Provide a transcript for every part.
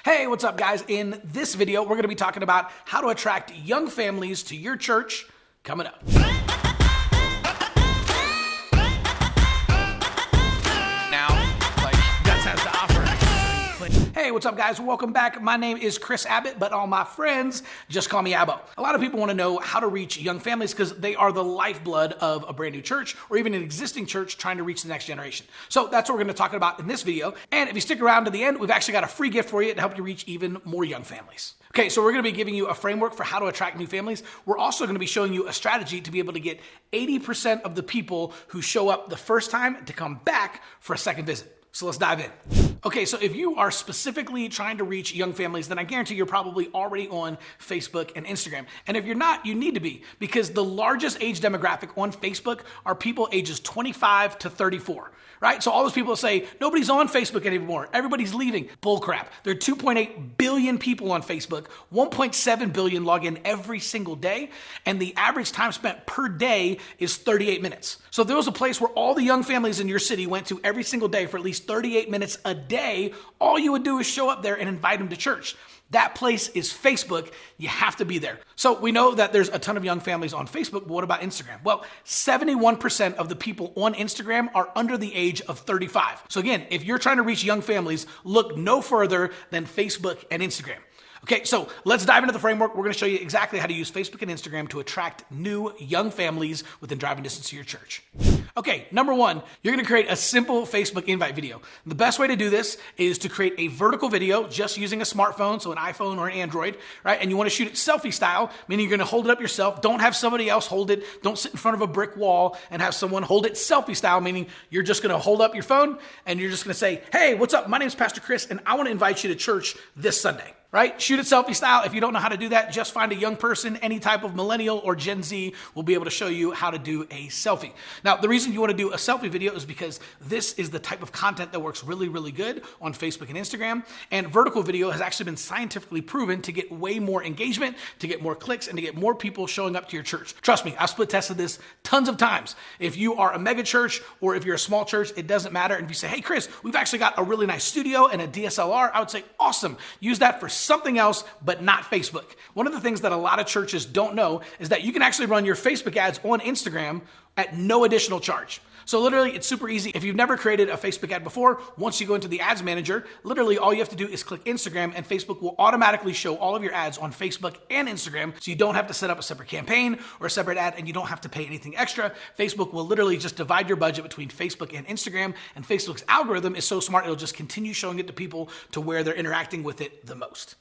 Hey, what's up guys? In this video, we're gonna be talking about how to attract young families to your church coming up. Hey, what's up guys? Welcome back. My name is Chris Abbott, but all my friends just call me Abbott. A lot of people want to know how to reach young families because they are the lifeblood of a brand new church or even an existing church trying to reach the next generation. So that's what we're going to talk about in this video. And if you stick around to the end, we've actually got a free gift for you to help you reach even more young families. Okay, so we're going to be giving you a framework for how to attract new families. We're also going to be showing you a strategy to be able to get 80% of the people who show up the first time to come back for a second visit. So let's dive in. Okay, so if you are specifically trying to reach young families, then I guarantee you're probably already on Facebook and Instagram. And if you're not, you need to be, because the largest age demographic on Facebook are people ages 25 to 34, right? So all those people say, nobody's on Facebook anymore, everybody's leaving. Bullcrap. There are 2.8 billion people on Facebook, 1.7 billion log in every single day, and the average time spent per day is 38 minutes. So if there was a place where all the young families in your city went to every single day for at least 38 minutes a day, all you would do is show up there and invite them to church. That place is Facebook. You have to be there. So we know that there's a ton of young families on Facebook, but what about Instagram? Well, 71% of the people on Instagram are under the age of 35. So again, if you're trying to reach young families, look no further than Facebook and Instagram. Okay, so let's dive into the framework. We're going to show you exactly how to use Facebook and Instagram to attract new young families within driving distance to your church. Okay, number one, you're going to create a simple Facebook invite video. The best way to do this is to create a vertical video just using a smartphone, so an iPhone or an Android, right? And you want to shoot it selfie style, meaning you're going to hold it up yourself. Don't have somebody else hold it. Don't sit in front of a brick wall and have someone hold it selfie style, meaning you're just going to hold up your phone and you're just going to say, hey, what's up? My name is Pastor Chris and I want to invite you to church this Sunday. Right? Shoot it selfie style. If you don't know how to do that, just find a young person, any type of millennial or Gen Z will be able to show you how to do a selfie. Now, the reason you want to do a selfie video is because this is the type of content that works really, really good on Facebook and Instagram. And vertical video has actually been scientifically proven to get way more engagement, to get more clicks, and to get more people showing up to your church. Trust me, I've split tested this tons of times. If you are a mega church or if you're a small church, it doesn't matter. And if you say, hey, Chris, we've actually got a really nice studio and a DSLR, I would say, awesome. Use that for something else, but not Facebook. One of the things that a lot of churches don't know is that you can actually run your Facebook ads on Instagram at no additional charge. So literally, it's super easy. If you've never created a Facebook ad before, once you go into the ads manager, literally all you have to do is click Instagram and Facebook will automatically show all of your ads on Facebook and Instagram. So you don't have to set up a separate campaign or a separate ad and you don't have to pay anything extra. Facebook will literally just divide your budget between Facebook and Instagram, and Facebook's algorithm is so smart, it'll just continue showing it to people to where they're interacting with it the most.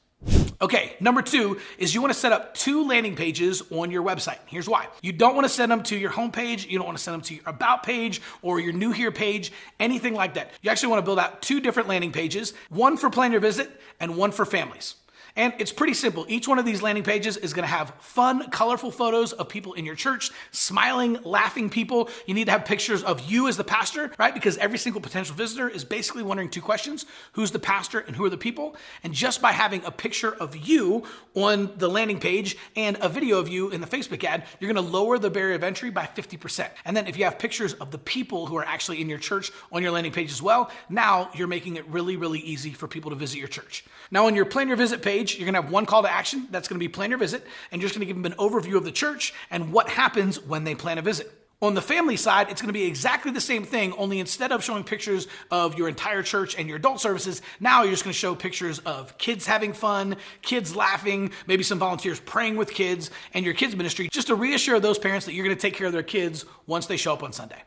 Okay, number two is you want to set up 2 landing pages on your website. Here's why. You don't want to send them to your homepage. You don't want to send them to your about page or your new here page, anything like that. You actually want to build out 2 different landing pages, one for plan your visit and one for families. And it's pretty simple. Each one of these landing pages is going to have fun, colorful photos of people in your church, smiling, laughing people. You need to have pictures of you as the pastor, right? Because every single potential visitor is basically wondering 2 questions. Who's the pastor and who are the people? And just by having a picture of you on the landing page and a video of you in the Facebook ad, you're going to lower the barrier of entry by 50%. And then if you have pictures of the people who are actually in your church on your landing page as well, now you're making it really, really easy for people to visit your church. Now on your plan your visit page, you're going to have one call to action. That's going to be plan your visit. And you're just going to give them an overview of the church and what happens when they plan a visit. On the family side, it's going to be exactly the same thing, only instead of showing pictures of your entire church and your adult services, now you're just going to show pictures of kids having fun, kids laughing, maybe some volunteers praying with kids, and your kids ministry, just to reassure those parents that you're going to take care of their kids once they show up on Sunday.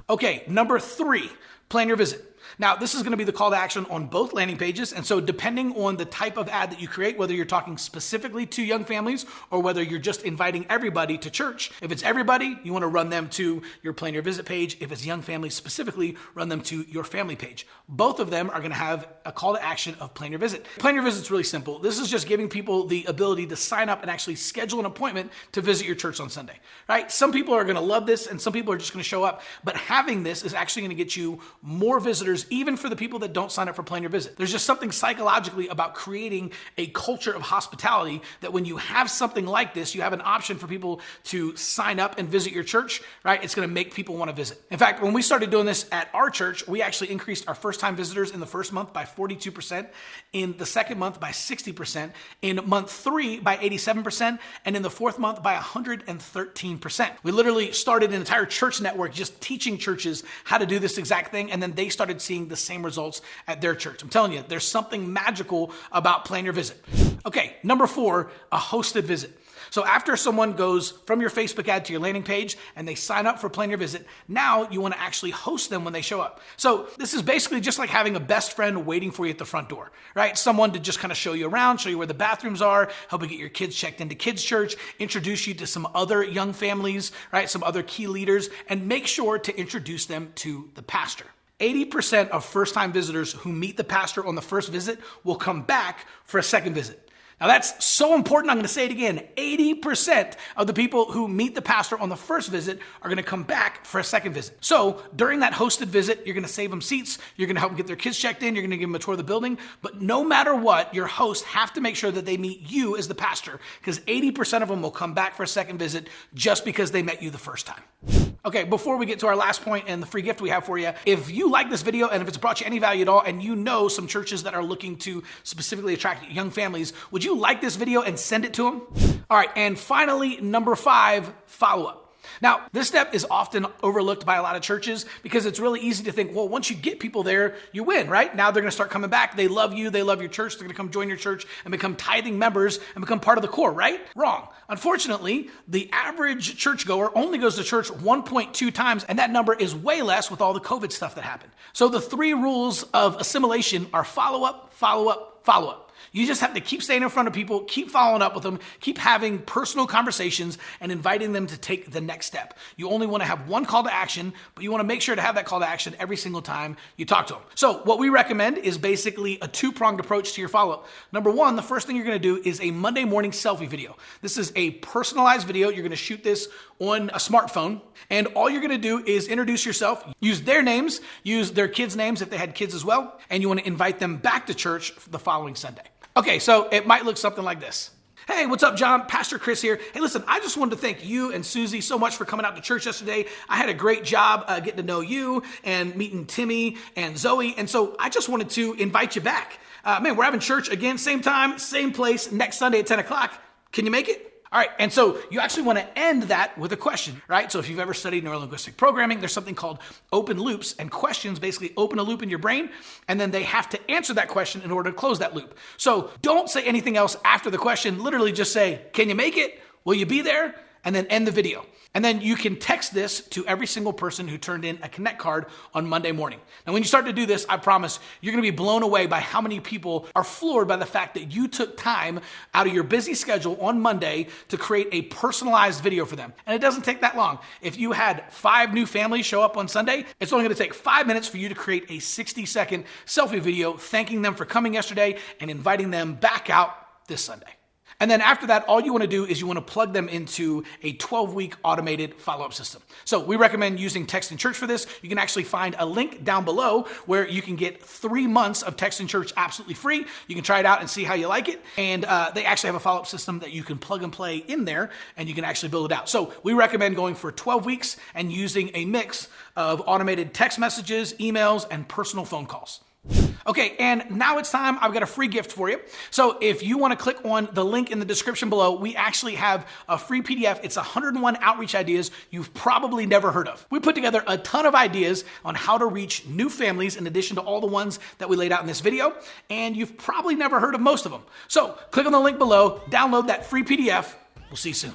Okay, number 3, plan your visit. Now, this is going to be the call to action on both landing pages. And so depending on the type of ad that you create, whether you're talking specifically to young families or whether you're just inviting everybody to church, if it's everybody, you want to run them to your plan your visit page. If it's young families specifically, run them to your family page. Both of them are going to have a call to action of plan your visit. Plan your visit is really simple. This is just giving people the ability to sign up and actually schedule an appointment to visit your church on Sunday, right? Some people are going to love this and some people are just going to show up, but having this is actually going to get you more visitors visitors, even for the people that don't sign up for Plan Your Visit. There's just something psychologically about creating a culture of hospitality that when you have something like this, you have an option for people to sign up and visit your church, right? It's going to make people want to visit. In fact, when we started doing this at our church, we actually increased our first-time visitors in the first month by 42%, in the second month by 60%, in month 3 by 87%, and in the fourth month by 113%. We literally started an entire church network just teaching churches how to do this exact thing, and then they started seeing the same results at their church. I'm telling you, there's something magical about Plan Your Visit. Okay, number 4, a hosted visit. So after someone goes from your Facebook ad to your landing page and they sign up for Plan Your Visit, now you want to actually host them when they show up. So this is basically just like having a best friend waiting for you at the front door, right? Someone to just kind of show you around, show you where the bathrooms are, help you get your kids checked into kids' church, introduce you to some other young families, right? Some other key leaders, and make sure to introduce them to the pastor. 80% of first-time visitors who meet the pastor on the first visit will come back for a second visit. Now that's so important, I'm going to say it again. 80% of the people who meet the pastor on the first visit are going to come back for a second visit. So during that hosted visit, you're going to save them seats, you're going to help them get their kids checked in, you're going to give them a tour of the building, but no matter what, your hosts have to make sure that they meet you as the pastor, because 80% of them will come back for a second visit just because they met you the first time. Okay, before we get to our last point and the free gift we have for you, if you like this video and if it's brought you any value at all, and you know some churches that are looking to specifically attract young families, would you like this video and send it to them? All right, and finally, number 5, follow-up. Now, this step is often overlooked by a lot of churches because it's really easy to think, well, once you get people there, you win, right? Now they're going to start coming back. They love you. They love your church. They're going to come join your church and become tithing members and become part of the core, right? Wrong. Unfortunately, the average churchgoer only goes to church 1.2 times, and that number is way less with all the COVID stuff that happened. So the 3 rules of assimilation are follow-up, follow-up, follow-up. You just have to keep staying in front of people, keep following up with them, keep having personal conversations and inviting them to take the next step. You only want to have one call to action, but you want to make sure to have that call to action every single time you talk to them. So what we recommend is basically a 2-pronged approach to your follow-up. Number 1, the first thing you're going to do is a Monday morning selfie video. This is a personalized video. You're going to shoot this on a smartphone, and all you're going to do is introduce yourself, use their names, use their kids' names if they had kids as well, and you want to invite them back to church the following Sunday. Okay, so it might look something like this. Hey, what's up, John? Pastor Chris here. Hey, listen, I just wanted to thank you and Susie so much for coming out to church yesterday. I had a great job getting to know you and meeting Timmy and Zoe, and so I just wanted to invite you back. Man, we're having church again, same time, same place, next Sunday at 10 o'clock. Can you make it? All right, and so you actually want to end that with a question, right? So if you've ever studied neurolinguistic programming, there's something called open loops, and questions basically open a loop in your brain, and then they have to answer that question in order to close that loop. So don't say anything else after the question. Literally just say, can you make it? Will you be there? And then end the video. And then you can text this to every single person who turned in a Connect card on Monday morning. Now, when you start to do this, I promise you're going to be blown away by how many people are floored by the fact that you took time out of your busy schedule on Monday to create a personalized video for them. And it doesn't take that long. If you had 5 new families show up on Sunday, it's only going to take 5 minutes for you to create a 60-second selfie video thanking them for coming yesterday and inviting them back out this Sunday. And then after that, all you want to do is you want to plug them into a 12-week automated follow-up system. So we recommend using Text in Church for this. You can actually find a link down below where you can get 3 months of Text in Church absolutely free. You can try it out and see how you like it. And they actually have a follow-up system that you can plug and play in there, and you can actually build it out. So we recommend going for 12 weeks and using a mix of automated text messages, emails, and personal phone calls. Okay, and now it's time. I've got a free gift for you. So if you want to click on the link in the description below, we actually have a free PDF. It's 101 outreach ideas you've probably never heard of. We put together a ton of ideas on how to reach new families in addition to all the ones that we laid out in this video, and you've probably never heard of most of them. So click on the link below, download that free PDF. We'll see you soon.